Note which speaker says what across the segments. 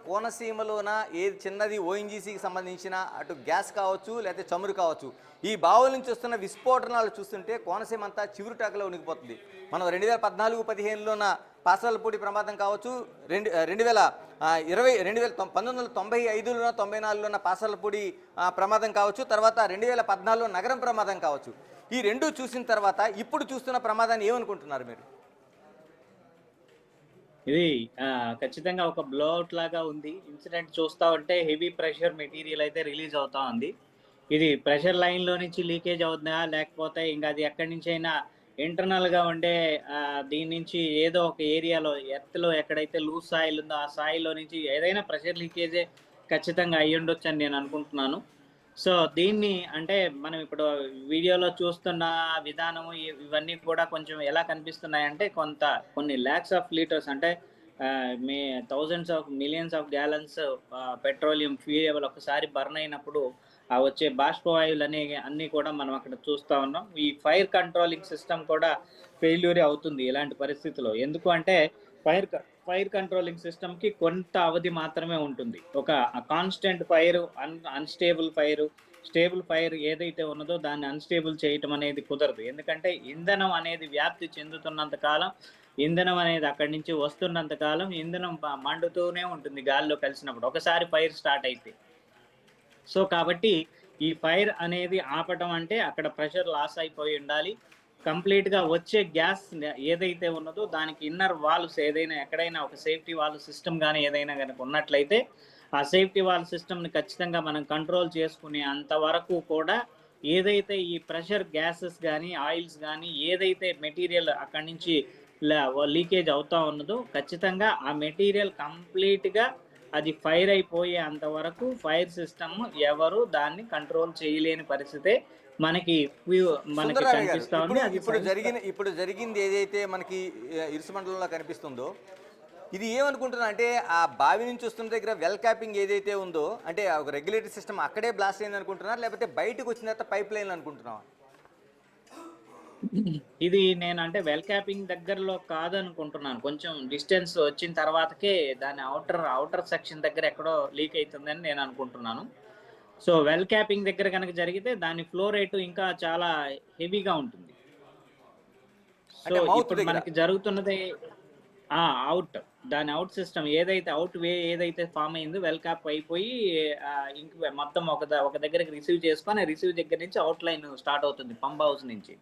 Speaker 1: కోనసీమలోన ఏది చిన్నది ఓఎన్జీసీకి సంబంధించిన అటు గ్యాస్ కావచ్చు లేకపోతే చమురు కావచ్చు, ఈ బావుల నుంచి వస్తున్న విస్ఫోటనాలు చూస్తుంటే కోనసీమ అంతా చివురుటాకులో ఉనికిపోతుంది. మనం 2014-15లోన పాసలపూడి ప్రమాదం కావచ్చు, 1995లోన 94లోన పాసలపూడి ప్రమాదం కావచ్చు, తర్వాత 2014లో నగరం ప్రమాదం కావచ్చు. ఈ రెండు చూసిన తర్వాత ఇప్పుడు చూస్తున్న ప్రమాదాన్ని ఏమనుకుంటున్నారు మీరు?
Speaker 2: ఇది ఖచ్చితంగా ఒక బ్లోఅవుట్ లాగా ఉంది. ఇన్సిడెంట్ చూస్తా ఉంటే హెవీ ప్రెషర్ మెటీరియల్ అయితే రిలీజ్ అవుతా ఉంది. ఇది ప్రెషర్ లైన్లో నుంచి లీకేజ్ అవుతుందా, లేకపోతే ఇంకా అది ఎక్కడి నుంచి అయినా ఇంటర్నల్గా ఉండే దీని నుంచి ఏదో ఒక ఏరియాలో ఎర్త్లో ఎక్కడైతే లూజ్ సాయిల్ ఉందో ఆ సాయిల్లో నుంచి ఏదైనా ప్రెషర్ లీకేజే ఖచ్చితంగా అయ్యి ఉండొచ్చు అని నేను అనుకుంటున్నాను. సో దీన్ని అంటే మనం ఇప్పుడు వీడియోలో చూస్తున్న విధానము ఇవన్నీ కూడా కొంచెం ఎలా కనిపిస్తున్నాయంటే కొన్ని ల్యాక్స్ ఆఫ్ లీటర్స్ అంటే may thousands of millions of gallons petroleum fuel ఒకసారి బర్న్ అయినప్పుడు వచ్చే బాష్పవాయువులు అన్నీ కూడా మనం అక్కడ చూస్తూ ఉన్నాం. ఈ ఫైర్ కంట్రోలింగ్ సిస్టమ్ కూడా ఫెయిల్యూర్ అవుతుంది ఇలాంటి పరిస్థితుల్లో. ఎందుకు అంటే ఫైర్ కంట్రోలింగ్ సిస్టమ్కి కొంత అవధి మాత్రమే ఉంటుంది. ఒక constant fire, unstable fire, stable fire ఏదైతే ఉన్నదో దాన్ని అన్స్టేబుల్ చేయటం అనేది కుదరదు. ఎందుకంటే ఇంధనం అనేది వ్యాప్తి చెందుతున్నంత కాలం, ఇంధనం అనేది అక్కడి నుంచి వస్తున్నంత కాలం ఇంధనం మండుతూనే ఉంటుంది గాలిలో కలిసినప్పుడు, ఒకసారి ఫైర్ స్టార్ట్ అయితే. సో కాబట్టి ఈ ఫైర్ అనేది ఆపటం అంటే అక్కడ ప్రెషర్ లాస్ అయిపోయి ఉండాలి. కంప్లీట్గా వచ్చే గ్యాస్ ఏదైతే ఉన్నదో దానికి ఇన్నర్ వాల్వ్స్ ఏదైనా ఎక్కడైనా ఒక సేఫ్టీ వాల్వ్ సిస్టమ్ కానీ ఏదైనా కనుక ఉన్నట్లయితే ఆ సేఫ్టీ వాల్వ్ సిస్టమ్ని ఖచ్చితంగా మనం కంట్రోల్ చేసుకునే అంతవరకు కూడా ఏదైతే ఈ ప్రెషర్ గ్యాసెస్ కానీ ఆయిల్స్ కానీ ఏదైతే మెటీరియల్ అక్కడి నుంచి లీకేజ్ అవుతా ఉన్నదో ఖచ్చితంగా ఆ మెటీరియల్ కంప్లీట్గా అది ఫైర్ అయిపోయే అంతవరకు ఫైర్ సిస్టమ్ ఎవరు దాన్ని కంట్రోల్ చేయలేని పరిస్థితే మనకి కనిపిస్తా ఉంది.
Speaker 1: ఇప్పుడు జరిగింది ఏదైతే మనకి ఇరుసు మండలంలో కనిపిస్తుందో ఇది ఏమనుకుంటున్నా అంటే ఆ బావి నుంచి వస్తున్న దగ్గర వెల్ క్యాపింగ్ ఏదైతే ఉందో అంటే ఒక రెగ్యులేటరీ సిస్టమ్ అక్కడే బ్లాస్ట్ అయింది అనుకుంటున్నారు, లేకపోతే బయటకు వచ్చిన తర్వాత పైప్ లైన్ అనుకుంటున్నావా?
Speaker 2: ఇది నేను అంటే వెల్ క్యాపింగ్ దగ్గరలో కాదనుకుంటున్నాను. కొంచెం డిస్టెన్స్ వచ్చిన తర్వాతకే దాని అవుటర్ సెక్షన్ దగ్గర ఎక్కడో లీక్ అవుతుందని నేను అనుకుంటున్నాను. సో వెల్ క్యాపింగ్ దగ్గర కనుక జరిగితే దాని ఫ్లో రేటు ఇంకా చాలా హెవీగా ఉంటుంది. సో ఇప్పుడు మనకి జరుగుతున్నది దాని అవుట్ సిస్టమ్ ఏదైతే ఏదైతే ఫామ్ అయిందో వెల్ క్యాప్ అయిపోయి ఇంక మొత్తం ఒక దగ్గరికి రిసీవ్ దగ్గర నుంచి అవుట్ లైన్ స్టార్ట్ అవుతుంది పంప్ హౌస్ నుంచి.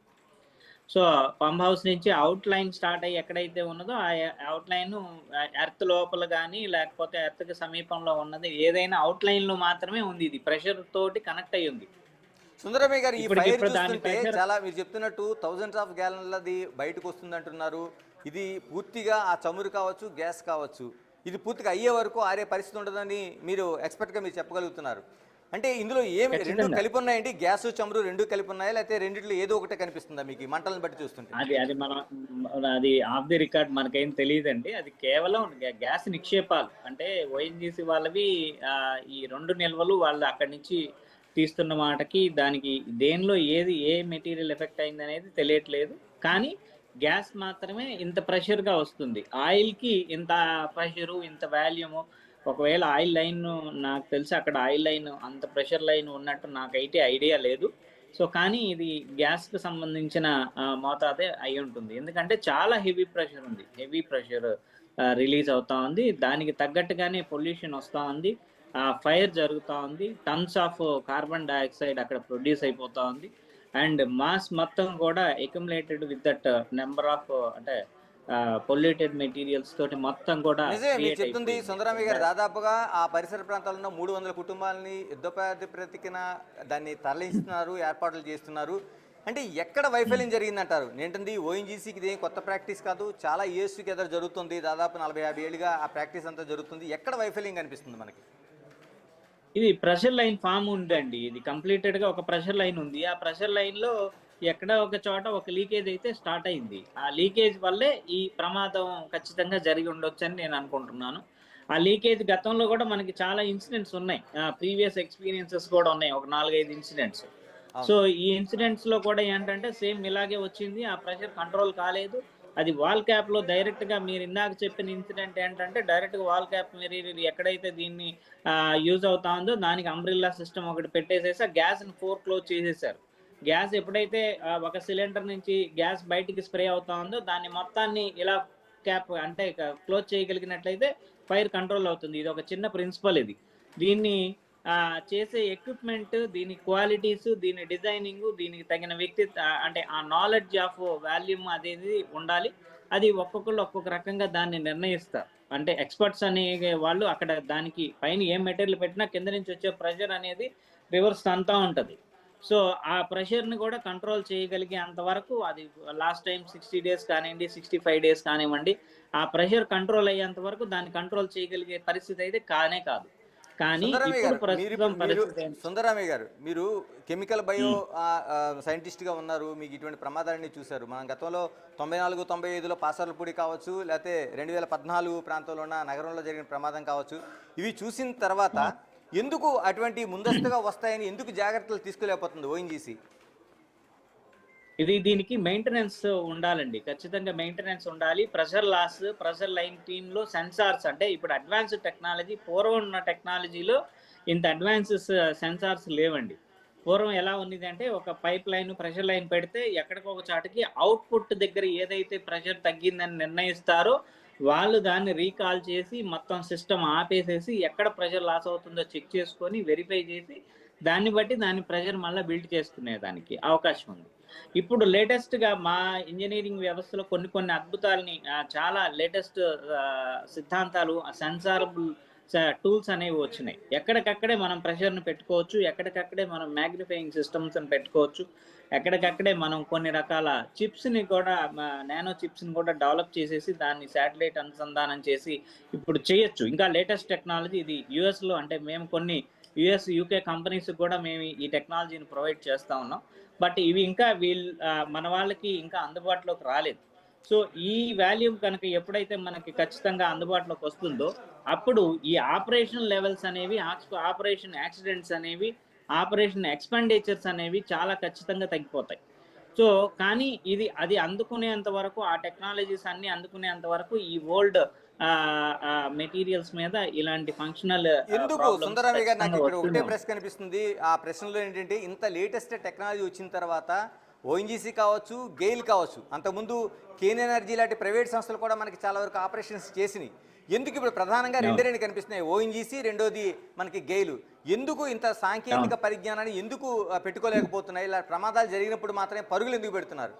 Speaker 2: సో పంప్ హౌస్ నుంచి అవుట్ లైన్ స్టార్ట్ అయ్యి ఎక్కడైతే ఉన్నదో ఆ అవుట్ లైన్ ఎర్త్ లోపల కానీ లేకపోతే ఎర్త్కి సమీపంలో ఉన్నది ఏదైనా అవుట్ లైన్లో మాత్రమే ఉంది. ఇది ప్రెషర్ తోటి కనెక్ట్ అయ్యి ఉంది.
Speaker 1: సుందరమయ్య గారు, ఈ ఫైర్ చూస్తుంటే చాలా మీరు చెప్తున్నట్టు థౌజండ్స్ ఆఫ్ గ్యాలన్లది బయటకు వస్తుంది అంటున్నారు. ఇది పూర్తిగా ఆ చమురు కావచ్చు, గ్యాస్ కావచ్చు, ఇది పూర్తిగా అయ్యే వరకు ఆరే పరిస్థితి ఉండదని మీరు ఎక్స్పర్ట్గా మీరు చెప్పగలుగుతున్నారు. అంటే ఇందులో ఏమి రెండు కలిపి ఉన్నాయండి? గ్యాస్ చమురు రెండు కలిపి ఉన్నాయా, లేకపోతే రెండిట్లో ఏదో ఒకటే కనిపిస్తుందా మీకు మంటలను బట్టి చూస్తుంటే?
Speaker 2: అది ఆఫ్ ది రికార్డ్ మనకేం తెలియదండి. అది కేవలం గ్యాస్ నిక్షేపాలు అంటే ఓఎన్జీసీ వాళ్ళవి ఈ 2 నిల్వలు వాళ్ళు అక్కడి నుంచి తీస్తున్న మాటకి దానికి దేనిలో ఏ మెటీరియల్ ఎఫెక్ట్ అయింది అనేది తెలియట్లేదు. కానీ గ్యాస్ మాత్రమే ఇంత ప్రెషర్గా వస్తుంది. ఆయిల్కి ఇంత ప్రెషరు ఇంత వాల్యూము ఒకవేళ ఆయిల్ లైన్ నాకు తెలిసి అక్కడ ఆయిల్ లైన్ అంత ప్రెషర్ లైన్ ఉన్నట్టు నాకైతే ఐడియా లేదు. సో కానీ ఇది గ్యాస్కి సంబంధించిన మోతాదే అయి ఉంటుంది. ఎందుకంటే చాలా హెవీ ప్రెషర్ రిలీజ్ అవుతా ఉంది. దానికి తగ్గట్టుగానే పొల్యూషన్ వస్తూ ఉంది, ఫైర్ జరుగుతూ ఉంది, టన్స్ ఆఫ్ కార్బన్ డైఆక్సైడ్ అక్కడ ప్రొడ్యూస్ అయిపోతూ ఉంది. అండ్ మాస్ మొత్తం కూడా accumulated with that number of అంటే పొల్యూటెడ్ మెటీరియల్స్ తోటి మొత్తం కూడా
Speaker 1: చెప్తుంది సుందరమయ్య గారు. దాదాపుగా ఆ పరిసర ప్రాంతాల్లో 300 కుటుంబాలని యుద్ధప్రాతిపదికన దాన్ని తరలిస్తున్నారు, ఏర్పాట్లు చేస్తున్నారు. అంటే ఎక్కడ వైఫల్యం జరిగిందంటారు? ఏంటండి, ఓఎన్జీసీకి ఇదేం కొత్త ప్రాక్టీస్ కాదు, చాలా ఇయర్స్కి ఎదురు జరుగుతుంది, దాదాపు 40-50 ఏళ్ళుగా ఆ ప్రాక్టీస్ అంతా జరుగుతుంది. ఎక్కడ వైఫల్యం కనిపిస్తుంది మనకి?
Speaker 2: ఇది ప్రెషర్ లైన్ ఫామ్ ఉందండి. ఇది కంప్లీటెడ్గా ఒక ప్రెషర్ లైన్ ఉంది. ఆ ప్రెషర్ లైన్లో ఎక్కడ ఒక చోట ఒక లీకేజ్ అయితే స్టార్ట్ అయింది. ఆ లీకేజ్ వల్లే ఈ ప్రమాదం ఖచ్చితంగా జరిగి ఉండొచ్చని నేను అనుకుంటున్నాను. ఆ లీకేజ్ గతంలో కూడా మనకి చాలా ఇన్సిడెంట్స్ ఉన్నాయి, ప్రీవియస్ ఎక్స్పీరియన్సెస్ కూడా ఉన్నాయి, ఒక 4-5 ఇన్సిడెంట్స్. సో ఈ ఇన్సిడెంట్స్లో కూడా ఏంటంటే సేమ్ ఇలాగే వచ్చింది, ఆ ప్రెషర్ కంట్రోల్ కాలేదు, అది వాల్ క్యాప్లో డైరెక్ట్గా మీరు ఇందాక చెప్పిన ఇన్సిడెంట్ ఏంటంటే డైరెక్ట్గా వాల్ క్యాప్ మీరు ఇది ఎక్కడైతే దీన్ని యూజ్ అవుతా ఉందో దానికి అంబ్రిల్లా సిస్టమ్ ఒకటి పెట్టేసేసి ఆ గ్యాస్ని క్లోజ్ చేసేసారు. గ్యాస్ ఎప్పుడైతే ఒక సిలిండర్ నుంచి గ్యాస్ బయటికి స్ప్రే అవుతా ఉందో దాన్ని మొత్తాన్ని ఇలా క్యాప్ అంటే క్లోజ్ చేయగలిగినట్లయితే ఫైర్ కంట్రోల్ అవుతుంది. ఇది ఒక చిన్న ప్రిన్సిపల్ ఇది. దీన్ని చేసే ఎక్విప్మెంట్, దీని క్వాలిటీస్, దీని డిజైనింగ్, దీనికి తగిన వ్యక్తి అంటే ఆ నాలెడ్జ్ ఆఫ్ వాల్యూమ్ అనేది ఉండాలి. అది ఒక్కొక్కళ్ళు ఒక్కొక్క రకంగా దాన్ని నిర్ణయిస్తారు. అంటే ఎక్స్పర్ట్స్ అనే వాళ్ళు అక్కడ దానికి పైన ఏం మెటీరియల్ పెట్టినా కింద నుంచి వచ్చే ప్రెషర్ అనేది రివర్స్ అంతా ఉంటుంది. సో ఆ ప్రెషర్ని కూడా కంట్రోల్ చేయగలిగే అంతవరకు అది లాస్ట్ టైం 60 days కానివ్వండి, 65 days కానివ్వండి, ఆ ప్రెషర్ కంట్రోల్ అయ్యేంత వరకు దాన్ని కంట్రోల్ చేయగలిగే పరిస్థితి అయితే కానే కాదు. కానీ ఇప్పుడు ప్రస్తుతం పరిస్థితి
Speaker 1: సుందరరామయ్య గారు, మీరు కెమికల్ బయో సైంటిస్ట్గా ఉన్నారు, మీకు ఇటువంటి ప్రమాదాలన్నీ చూశారు. మనం గతంలో 94, 95లో పాసర్లపూడి కావచ్చు, లేకపోతే 2014 ప్రాంతంలో ఉన్న నగరంలో జరిగిన ప్రమాదం కావచ్చు, ఇవి చూసిన తర్వాత ఎందుకు అటువంటి ముందస్తుగా వస్తాయని ఎందుకు జాగ్రత్తలు తీసుకోలేకపోతుంది ఓఎన్జీసీ?
Speaker 2: దీనికి మెయింటెనెన్స్ ఉండాలండి, ఖచ్చితంగా మెయింటెనెన్స్ ఉండాలి. ప్రెషర్ లాస్, ప్రెషర్ లైన్ టీంలో సెన్సార్స్, అంటే ఇప్పుడు అడ్వాన్స్డ్ టెక్నాలజీ, పూర్వం ఉన్న టెక్నాలజీలో ఇంత అడ్వాన్సెస్ సెన్సార్స్ లేవండి. పూర్వం ఎలా ఉంది అంటే ఒక పైప్ లైన్, ప్రెషర్ లైన్ పెడితే ఎక్కడికొక చాటుకి అవుట్పుట్ దగ్గర ఏదైతే ప్రెషర్ తగ్గిందని నిర్ణయిస్తారో వాళ్ళు దాన్ని రీకాల్ చేసి మొత్తం సిస్టమ్ ఆపేసేసి ఎక్కడ ప్రెషర్ లాస్ అవుతుందో చెక్ చేసుకొని వెరిఫై చేసి దాన్ని బట్టి దాని ప్రెషర్ మళ్ళీ బిల్డ్ చేసుకునేదానికి అవకాశం ఉంది. ఇప్పుడు లేటెస్ట్గా మా ఇంజనీరింగ్ వ్యవస్థలో కొన్ని అద్భుతాలని, చాలా లేటెస్ట్ సిద్ధాంతాలు, సెన్సారబుల్ టూల్స్ అనేవి వచ్చినాయి. ఎక్కడికక్కడే మనం ప్రెషర్ని పెట్టుకోవచ్చు, ఎక్కడికక్కడే మనం మ్యాగ్నిఫైయింగ్ సిస్టమ్స్ని పెట్టుకోవచ్చు, ఎక్కడికక్కడే మనం కొన్ని రకాల చిప్స్ని కూడా, నానో చిప్స్ని కూడా డెవలప్ చేసేసి దాన్ని శాటిలైట్ అనుసంధానం చేసి ఇప్పుడు చేయొచ్చు. ఇంకా లేటెస్ట్ టెక్నాలజీ ఇది. యుఎస్లో అంటే మేము కొన్ని యుఎస్, యూకే కంపెనీస్ కూడా మేము ఈ టెక్నాలజీని ప్రొవైడ్ చేస్తూ ఉన్నాం. బట్ ఇవి ఇంకా మన వాళ్ళకి ఇంకా అందుబాటులోకి రాలేదు. సో ఈ వాల్యూమ్ కనుక ఎప్పుడైతే మనకి ఖచ్చితంగా అందుబాటులోకి వస్తుందో అప్పుడు ఈ ఆపరేషన్ లెవెల్స్ అనేవి, ఆపరేషన్ యాక్సిడెంట్స్ అనేవి, ఆపరేషన్ ఎక్స్పెండిచర్స్ అనేవి చాలా ఖచ్చితంగా తగ్గిపోతాయి. సో కానీ అది అందుకునేంత వరకు, ఆ టెక్నాలజీస్ అన్ని అందుకునేంత వరకు ఈ ఓల్డ్ మెటీరియల్స్ మీద ఇలాంటి ఫంక్షనల్
Speaker 1: ఎందుకు సుందరరామయ్య గారు, నాకు ఇక్కడ ఒకటే ప్రశ్న కనిపిస్తుంది. ఆ ప్రశ్నలో ఏంటంటే, ఇంత లేటెస్ట్ టెక్నాలజీ వచ్చిన తర్వాత ఓఎన్జీసీ కావచ్చు, గెయిల్ కావచ్చు, అంతకుముందు కేన్ ఎనర్జీ లాంటి ప్రైవేట్ సంస్థలు కూడా మనకి చాలా వరకు ఆపరేషన్స్ చేసినాయి. ఎందుకు ఇప్పుడు ప్రధానంగా రెండు కనిపిస్తున్నాయి, ఓఎన్జీసీ, రెండోది మనకి గెయిల్. ఎందుకు ఇంత సాంకేతిక పరిజ్ఞానాన్ని ఎందుకు పెట్టుకోలేకపోతున్నాయి? ఇలా ప్రమాదాలు జరిగినప్పుడు మాత్రమే పరుగులు ఎందుకు పెడుతున్నారు?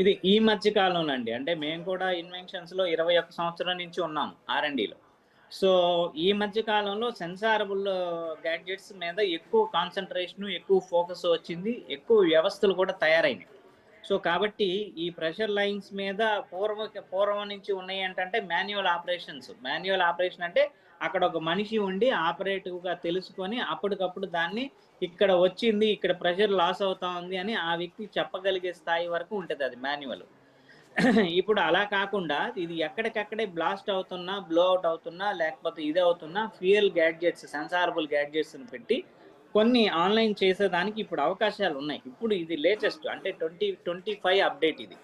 Speaker 2: ఇది ఈ మధ్య కాలంలో అండి, అంటే మేము కూడా ఇన్వెన్షన్స్లో 21 సంవత్సరం నుంచి ఉన్నాం R&Dలో. సో ఈ మధ్య కాలంలో సెన్సారబుల్ గ్యాడ్జెట్స్ మీద ఎక్కువ కాన్సన్ట్రేషన్, ఎక్కువ ఫోకస్ వచ్చింది, ఎక్కువ వ్యవస్థలు కూడా తయారైనాయి. సో కాబట్టి ఈ ప్రెషర్ లైన్స్ మీద పూర్వం నుంచి ఉన్నాయి ఏంటంటే మాన్యువల్ ఆపరేషన్ అంటే అక్కడ ఒక మనిషి ఉండి ఆపరేటివ్గా తెలుసుకొని అప్పటికప్పుడు దాన్ని ఇక్కడ వచ్చింది, ఇక్కడ ప్రెషర్ లాస్ అవుతా ఉంది అని ఆ వ్యక్తి చెప్పగలిగే స్థాయి వరకు ఉంటుంది అది మాన్యువల్. ఇప్పుడు అలా కాకుండా ఇది ఎక్కడికక్కడే బ్లాస్ట్ అవుతున్నా, బ్లో అవుట్ అవుతున్నా, లేకపోతే ఇది అవుతున్నా, ఫ్యూయల్ గ్యాడ్జెట్స్, సెన్సారబుల్ గ్యాడ్జెట్స్ని పెట్టి కొన్ని ఆన్లైన్ చేసేదానికి ఇప్పుడు అవకాశాలు ఉన్నాయి. ఇప్పుడు ఇది లేటెస్ట్, అంటే 2025 అప్డేట్ ఇది.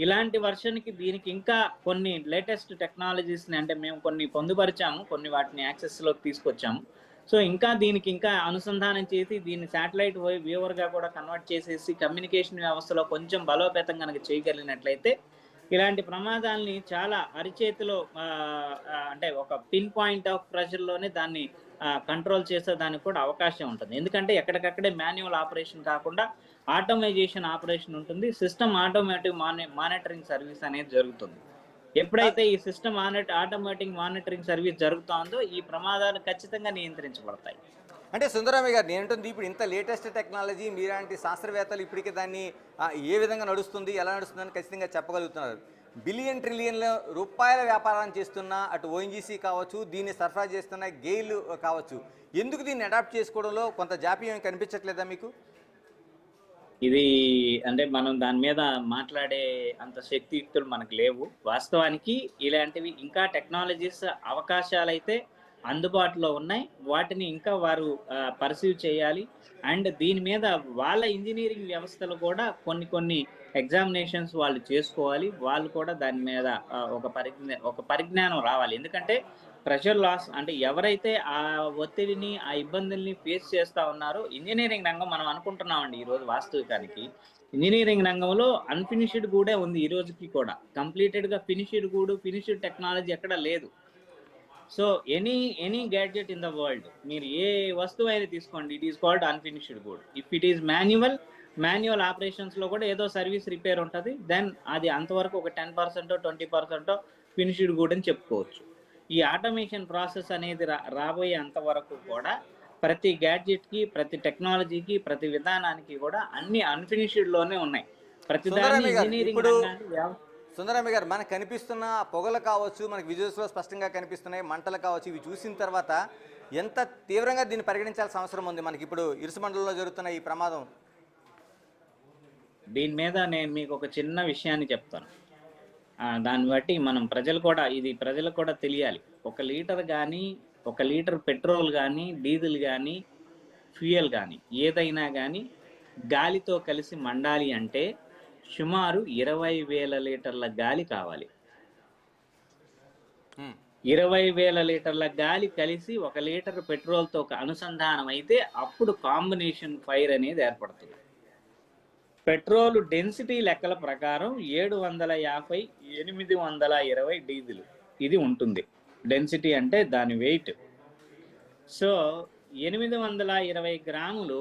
Speaker 2: ఇలాంటి వర్షన్కి దీనికి ఇంకా కొన్ని లేటెస్ట్ టెక్నాలజీస్ని అంటే మేము కొన్ని పొందుపరిచాము, కొన్ని వాటిని యాక్సెస్లోకి తీసుకొచ్చాము. సో ఇంకా దీనికి ఇంకా అనుసంధానం చేసి దీన్ని శాటిలైట్ వ్యూవర్గా కూడా కన్వర్ట్ చేసేసి కమ్యూనికేషన్ వ్యవస్థలో కొంచెం బలోపేతం కనుక చేయగలిగినట్లయితే ఇలాంటి ప్రమాదాలని చాలా అరిచేతిలో, అంటే ఒక పిన్ పాయింట్ ఆఫ్ ప్రెషర్లోనే దాన్ని కంట్రోల్ చేసేదానికి కూడా అవకాశం ఉంటుంది. ఎందుకంటే ఎక్కడికక్కడే మాన్యువల్ ఆపరేషన్ కాకుండా ఆటోమైజేషన్ ఆపరేషన్ ఉంటుంది. సిస్టమ్ ఆటోమేటిక్ మానిటరింగ్ సర్వీస్ అనేది జరుగుతుంది. ఎప్పుడైతే ఈ సిస్టమ్ ఆటోమేటిక్ మానిటరింగ్ సర్వీస్ జరుగుతుందో ఈ ప్రమాదాలు ఖచ్చితంగా నియంత్రించబడతాయి.
Speaker 1: అంటే సుందరరామయ్య గారు, నేనంటుంది ఇప్పుడు ఇంత లేటెస్ట్ టెక్నాలజీ, మీలాంటి శాస్త్రవేత్తలు ఇప్పటికే దాన్ని ఏ విధంగా నడుస్తుంది, ఎలా నడుస్తుందని ఖచ్చితంగా చెప్పగలుగుతున్నారు. బిలియన్ ట్రిలియన్ల రూపాయల వ్యాపారాన్ని చేస్తున్న అటు ఓఎన్జీసీ కావచ్చు, దీన్ని సరఫరా చేస్తున్న గెయిల్ కావచ్చు, ఎందుకు దీన్ని అడాప్ట్ చేసుకోవడంలో కొంత జాప్యం కనిపించట్లేదా మీకు?
Speaker 2: ఇది అంటే మనం దాని మీద మాట్లాడే అంత శక్తియుక్తులు మనకు లేవు. వాస్తవానికి ఇలాంటివి ఇంకా టెక్నాలజీస్ అవకాశాలు అయితే అందుబాటులో ఉన్నాయి. వాటిని ఇంకా వారు పర్సీవ్ చేయాలి. అండ్ దీని మీద వాళ్ళ ఇంజినీరింగ్ వ్యవస్థలు కూడా కొన్ని ఎగ్జామినేషన్స్ వాళ్ళు చేసుకోవాలి. వాళ్ళు కూడా దాని మీద ఒక పరిజ్ఞానం రావాలి. ఎందుకంటే ప్రెషర్ లాస్ అంటే ఎవరైతే ఆ ఒత్తిడిని, ఆ ఇబ్బందుల్ని ఫేస్ చేస్తా ఉన్నారో ఇంజినీరింగ్ రంగం మనం అనుకుంటున్నామండి ఈరోజు వాస్తవికానికి. ఇంజినీరింగ్ రంగంలో అన్‌ఫినిష్డ్ గూడే ఉంది ఈ రోజుకి కూడా. కంప్లీటెడ్‌గా ఫినిష్డ్ టెక్నాలజీ ఎక్కడ లేదు. So any gadget in the world మీరు ఏ వస్తువైనా తీసుకోండి, it is called unfinished good. If it is manual ఆపరేషన్స్‌లో కూడా ఏదో సర్వీస్ రిపేర్ ఉంటది. దెన్ అది అంతవరకు ఒక 10% 20% ఫినిష్డ్ గుడ్ అని చెప్పుకోవచ్చు. ఈ ఆటోమేషన్ ప్రాసెస్ అనేది రాబోయే అంతవరకు కూడా ప్రతి గ్యాడ్జెట్‌కి, ప్రతి టెక్నాలజీకి, ప్రతి విధానానికి కూడా అన్ని అన్‌ఫినిష్డ్‌లోనే ఉన్నాయి. ప్రతిదాన్ని
Speaker 1: సుందరరామయ్య గారు,
Speaker 2: ఇంజినీరింగ్
Speaker 1: ఇప్పుడు
Speaker 2: రంగాన్ని
Speaker 1: సుందరరామయ్య గారు, మనకు కనిపిస్తున్న పొగలు కావచ్చు, మనకి విజువల్స్లో స్పష్టంగా కనిపిస్తున్నాయి, మంటలు కావచ్చు, ఇవి చూసిన తర్వాత ఎంత తీవ్రంగా దీన్ని పరిగణించాల్సిన అవసరం ఉంది మనకి ఇప్పుడు ఇరుసు మండలంలో జరుగుతున్న ఈ ప్రమాదం?
Speaker 2: దీని మీద నేను మీకు ఒక చిన్న విషయాన్ని చెప్తాను. దాన్ని బట్టి మనం ప్రజలకు కూడా తెలియాలి. ఒక లీటర్ పెట్రోల్ గానీ, డీజిల్ గానీ, ఫ్యూయల్ గానీ ఏదైనా గానీ గాలితో కలిసి మండాలి అంటే సుమారు 20,000 లీటర్ల గాలి కావాలి. 20,000 లీటర్ల గాలి కలిసి 1 లీటర్ పెట్రోల్‌తో అనుసంధానం అయితే అప్పుడు కాంబినేషన్ ఫైర్ అనేది ఏర్పడుతుంది. పెట్రోల్ డెన్సిటీ లెక్కల ప్రకారం 750, 820 డీజిల్ ఇది ఉంటుంది. డెన్సిటీ అంటే దాని వెయిట్. సో 820 గ్రాములు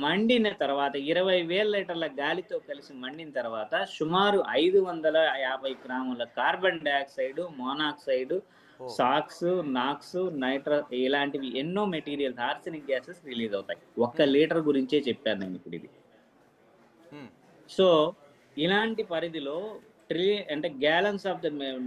Speaker 2: మండిన తర్వాత 20,000 లీటర్ల గాలితో కలిసి మండిన తర్వాత సుమారు 550 గ్రాముల కార్బన్ డయాక్సైడ్, మోనాక్సైడ్, సాక్స్, నాక్స్, ఇలాంటివి ఎన్నో మెటీరియల్స్, ఆర్సెనిక్ గ్యాసెస్ రిలీజ్ అవుతాయి. 1 లీటర్ గురించే చెప్పాను నేను ఇప్పుడు ఇది. సో ఇలాంటి పరిధిలో అంటే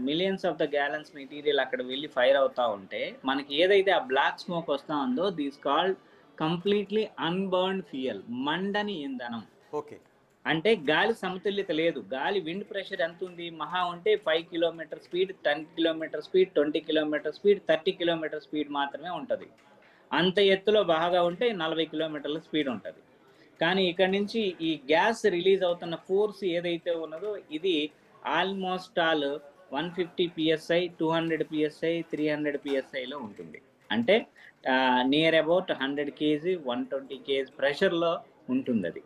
Speaker 2: millions of the gallons material అక్కడ వెళ్ళి ఫైర్ అవుతా ఉంటే మనకి ఏదైతే ఆ బ్లాక్ స్మోక్ వస్తా ఉందో this called completely unburned fuel, మండని ఇంధనం.
Speaker 1: ఓకే.
Speaker 2: అంటే గాలి సమతుల్యత లేదు. గాలి విండ్ ప్రెషర్ ఎంత ఉంది? మహా ఉంటే 5 kilometre speed, 10 kilometre speed, 20 kilometre speed, 30 kilometre speed మాత్రమే ఉంటుంది. అంత ఎత్తులో బాగా ఉంటే 40 కిలోమీటర్ల స్పీడ్ ఉంటుంది. కానీ ఇక్కడ నుంచి ఈ గ్యాస్ రిలీజ్ అవుతున్న ఫోర్స్ ఏదైతే ఉన్నదో ఇది ఆల్మోస్ట్ ఆల్ 150 PSI, 200 PSI, 300 PSIలో ఉంటుంది. అంటే నియర్ అబౌట్ 100 kg, 120 kg ప్రెషర్లో ఉంటుంది అది.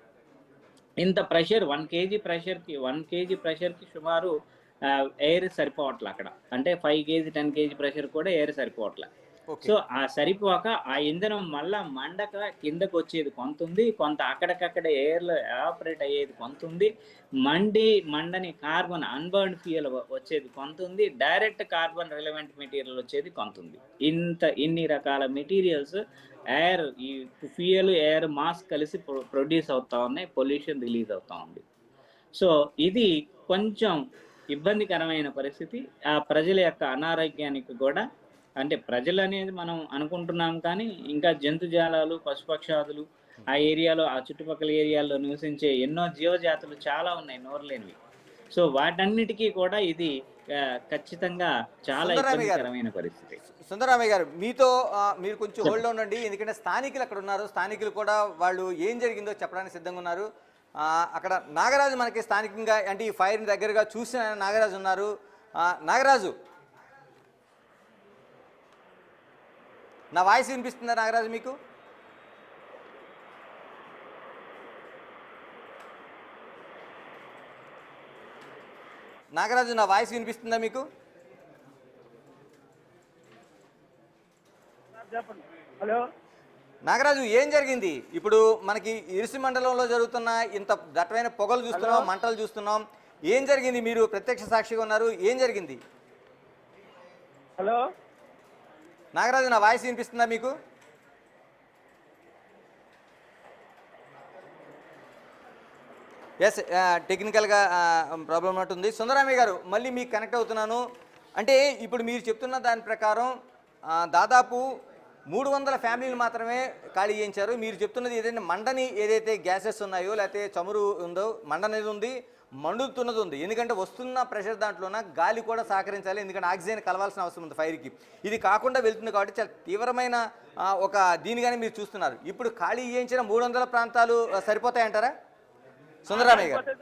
Speaker 2: ఇంత ప్రెషర్ 1 kg ప్రెషర్కి సుమారు ఎయిర్ సరిపోవట్లే అక్కడ. అంటే 5 kg 10 kg ప్రెషర్ కూడా ఎయిర్ సరిపోవట్లే. సో ఆ సరిపోక ఆ ఇంధనం మళ్ళా మండక కిందకు వచ్చేది కొంత ఉంది, కొంత అక్కడికక్కడ ఎయిర్లో ఎవాపరేట్ అయ్యేది కొంత ఉంది, మండని కార్బన్ అన్బర్న్డ్ ఫ్యూయల్ వచ్చేది కొంత ఉంది, డైరెక్ట్ కార్బన్ రిలవెంట్ మెటీరియల్ వచ్చేది కొంత ఉంది. ఇన్ని రకాల మెటీరియల్స్ ఈ ఫ్యూయల్, ఎయిర్, మాస్ కలిసి ప్రొడ్యూస్ అవుతా ఉన్నాయి, పొల్యూషన్ రిలీజ్ అవుతా ఉంది. సో ఇది కొంచెం ఇబ్బందికరమైన పరిస్థితి. ఆ ప్రజల యొక్క అనారోగ్యానికి కూడా, అంటే ప్రజలు అనేది మనం అనుకుంటున్నాం కానీ ఇంకా జంతుజాలాలు, పశుపక్షాదులు ఆ ఏరియాలో, ఆ చుట్టుపక్కల ఏరియాల్లో నివసించే ఎన్నో జీవజాతులు చాలా ఉన్నాయి నోరులేనివి. సో వాటన్నిటికీ కూడా ఇది ఖచ్చితంగా చాలా ఇబ్బందికరమైన పరిస్థితి.
Speaker 1: సుందరరామయ్య గారు, మీరు కొంచెం హోల్డ్లో ఉండండి, ఎందుకంటే స్థానికులు అక్కడ ఉన్నారు. స్థానికులు కూడా వాళ్ళు ఏం జరిగిందో చెప్పడానికి సిద్ధంగా ఉన్నారు. అక్కడ నాగరాజు మనకి స్థానికంగా అంటే ఈ ఫైర్ని దగ్గరగా చూసిన నాగరాజు ఉన్నారు. నాగరాజు, నా వాయిస్ వినిపిస్తుందా నాగరాజు మీకు? నాగరాజు, నా వాయిస్ వినిపిస్తుందా మీకు?
Speaker 3: హలో
Speaker 1: నాగరాజు, ఏం జరిగింది? ఇప్పుడు మనకి ఇరుసు మండలంలో జరుగుతున్న ఇంత దట్టమైన పొగలు చూస్తున్నాం, మంటలు చూస్తున్నాం. ఏం జరిగింది? మీరు ప్రత్యక్ష సాక్షిగా ఉన్నారు. ఏం జరిగింది?
Speaker 3: హలో
Speaker 1: నాగరాజు, నా వాయిస్ వినిపిస్తుందా మీకు? ఎస్, టెక్నికల్గా ప్రాబ్లం ఉన్నట్టుంది. సుందరరామయ్య గారు, మళ్ళీ మీకు కనెక్ట్ అవుతున్నాను. అంటే ఇప్పుడు మీరు చెప్తున్న దాని ప్రకారం దాదాపు 300 ఫ్యామిలీలు మాత్రమే ఖాళీ చేయించారు. మీరు చెప్తున్నది ఏదైతే మండని ఏదైతే గ్యాసెస్ ఉన్నాయో, లేకపోతే చమురు ఉందో, మండనేది ఉంది, మండుతున్నది ఉంది. ఎందుకంటే వస్తున్న ప్రెషర్ దాంట్లోన గాలి కూడా సహకరించాలి, ఎందుకంటే ఆక్సిజన్ కలవాల్సిన అవసరం ఉంది ఫైర్కి. ఇది కాకుండా వెళ్తుంది కాబట్టి చాలా తీవ్రమైన ఒక దీనిగానే మీరు చూస్తున్నారు. ఇప్పుడు ఖాళీ చేయించిన 300 ప్రాంతాలు సరిపోతాయంటారా సుందరరామయ్య గారు?